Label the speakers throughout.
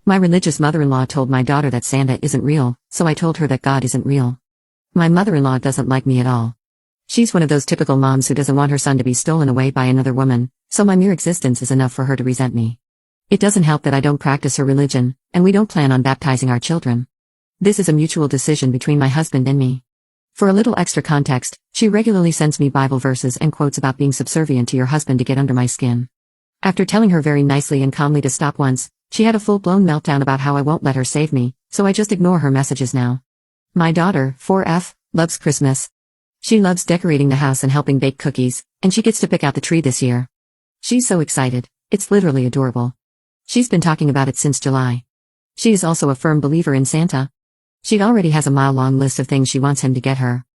Speaker 1: My religious mother-in-law told my daughter that Santa isn't real, so I told her that God isn't real. My mother-in-law doesn't like me at all. She's one of those typical moms who doesn't want her son to be stolen away by another woman, so my mere existence is enough for her to resent me. It doesn't help that I don't practice her religion, and we don't plan on baptizing our children. This is a mutual decision between my husband and me. For a little extra context, she regularly sends me Bible verses and quotes about being subservient to your husband to get under my skin. After telling her very nicely and calmly to stop once, she had a full-blown meltdown about how I won't let her save me, so I just ignore her messages now. My daughter, 4F, loves Christmas. She loves decorating the house and helping bake cookies, and she gets to pick out the tree this year. She's so excited, it's literally adorable. She's been talking about it since July. She is also a firm believer in Santa. She already has a mile-long list of things she wants him to get her.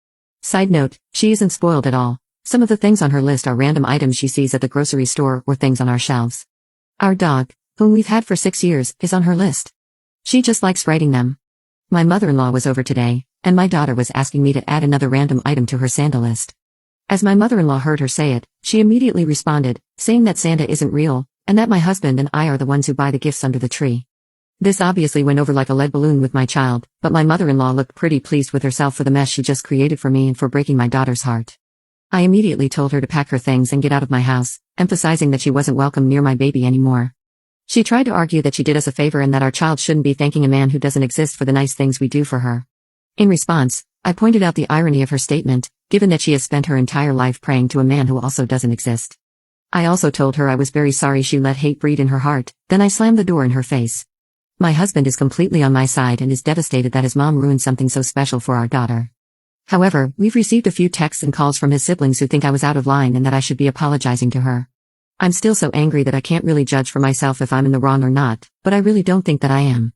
Speaker 1: Side note, she isn't spoiled at all. Some of the things on her list are random items she sees at the grocery store or things on our shelves. Our dog, whom we've had for 6 years, is on her list. She just likes writing them. My mother-in-law was over today, and my daughter was asking me to add another random item to her Santa list. As my mother-in-law heard her say it, she immediately responded, saying that Santa isn't real, and that my husband and I are the ones who buy the gifts under the tree. This obviously went over like a lead balloon with my child, but my mother-in-law looked pretty pleased with herself for the mess she just created for me and for breaking my daughter's heart. I immediately told her to pack her things and get out of my house, emphasizing that she wasn't welcome near my baby anymore. She tried to argue that she did us a favor and that our child shouldn't be thanking a man who doesn't exist for the nice things we do for her. In response, I pointed out the irony of her statement, given that she has spent her entire life praying to a man who also doesn't exist. I also told her I was very sorry she let hate breed in her heart, then I slammed the door in her face. My husband is completely on my side and is devastated that his mom ruined something so special for our daughter. However, we've received a few texts and calls from his siblings who think I was out of line and that I should be apologizing to her. I'm still so angry that I can't really judge for myself if I'm in the wrong or not, but I really don't think that I am.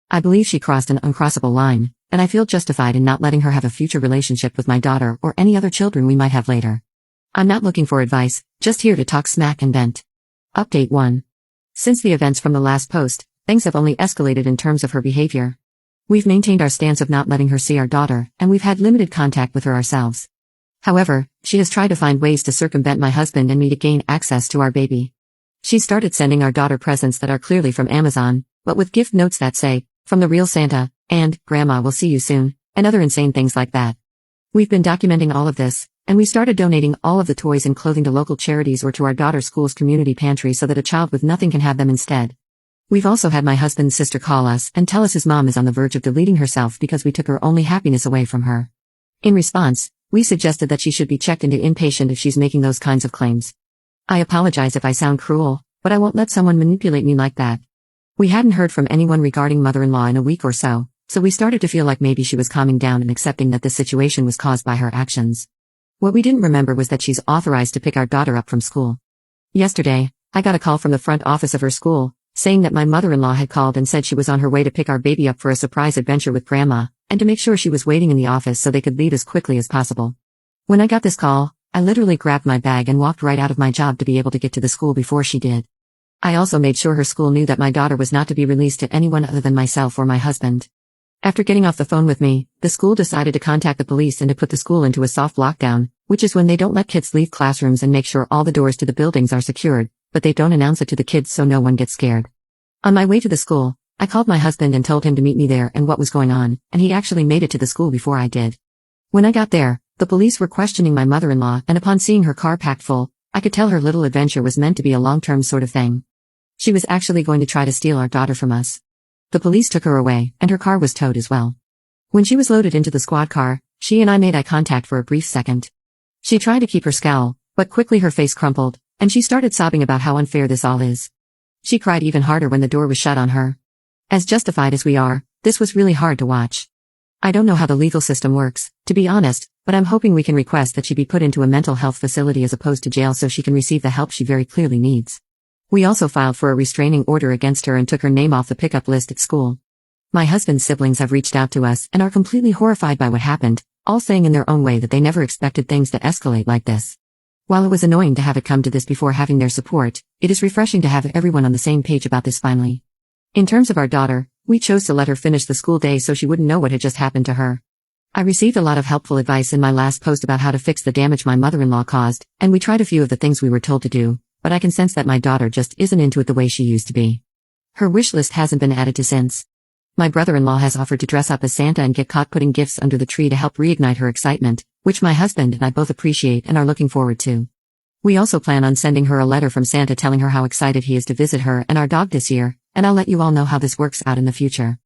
Speaker 1: I believe she crossed an uncrossable line, and I feel justified in not letting her have a future relationship with my daughter or any other children we might have later. I'm not looking for advice, just here to talk smack and vent. Update 1. Since the events from the last post, things have only escalated in terms of her behavior. We've maintained our stance of not letting her see our daughter, and we've had limited contact with her ourselves. However, she has tried to find ways to circumvent my husband and me to gain access to our baby. She started sending our daughter presents that are clearly from Amazon, but with gift notes that say, "From the real Santa," and "Grandma will see you soon," and other insane things like that. We've been documenting all of this, and we started donating all of the toys and clothing to local charities or to our daughter's school's community pantry so that a child with nothing can have them instead. We've also had my husband's sister call us and tell us his mom is on the verge of deleting herself because we took her only happiness away from her. In response, we suggested that she should be checked into inpatient if she's making those kinds of claims. I apologize if I sound cruel, but I won't let someone manipulate me like that. We hadn't heard from anyone regarding mother-in-law in a week or so we started to feel like maybe she was calming down and accepting that this situation was caused by her actions. What we didn't remember was that she's authorized to pick our daughter up from school. Yesterday, I got a call from the front office of her school, saying that my mother-in-law had called and said she was on her way to pick our baby up for a surprise adventure with Grandma, and to make sure she was waiting in the office so they could leave as quickly as possible. When I got this call, I literally grabbed my bag and walked right out of my job to be able to get to the school before she did. I also made sure her school knew that my daughter was not to be released to anyone other than myself or my husband. After getting off the phone with me, the school decided to contact the police and to put the school into a soft lockdown, which is when they don't let kids leave classrooms and make sure all the doors to the buildings are secured, but they don't announce it to the kids so no one gets scared. On my way to the school, I called my husband and told him to meet me there and what was going on, and he actually made it to the school before I did. When I got there, the police were questioning my mother-in-law, and upon seeing her car packed full, I could tell her little adventure was meant to be a long-term sort of thing. She was actually going to try to steal our daughter from us. The police took her away, and her car was towed as well. When she was loaded into the squad car, she and I made eye contact for a brief second. She tried to keep her scowl, but quickly her face crumpled, and she started sobbing about how unfair this all is. She cried even harder when the door was shut on her. As justified as we are, this was really hard to watch. I don't know how the legal system works, to be honest, but I'm hoping we can request that she be put into a mental health facility as opposed to jail so she can receive the help she very clearly needs. We also filed for a restraining order against her and took her name off the pickup list at school. My husband's siblings have reached out to us and are completely horrified by what happened, all saying in their own way that they never expected things to escalate like this. While it was annoying to have it come to this before having their support, it is refreshing to have everyone on the same page about this finally. In terms of our daughter, we chose to let her finish the school day so she wouldn't know what had just happened to her. I received a lot of helpful advice in my last post about how to fix the damage my mother-in-law caused, and we tried a few of the things we were told to do, but I can sense that my daughter just isn't into it the way she used to be. Her wish list hasn't been added to since. My brother-in-law has offered to dress up as Santa and get caught putting gifts under the tree to help reignite her excitement, which my husband and I both appreciate and are looking forward to. We also plan on sending her a letter from Santa telling her how excited he is to visit her and our dog this year, and I'll let you all know how this works out in the future.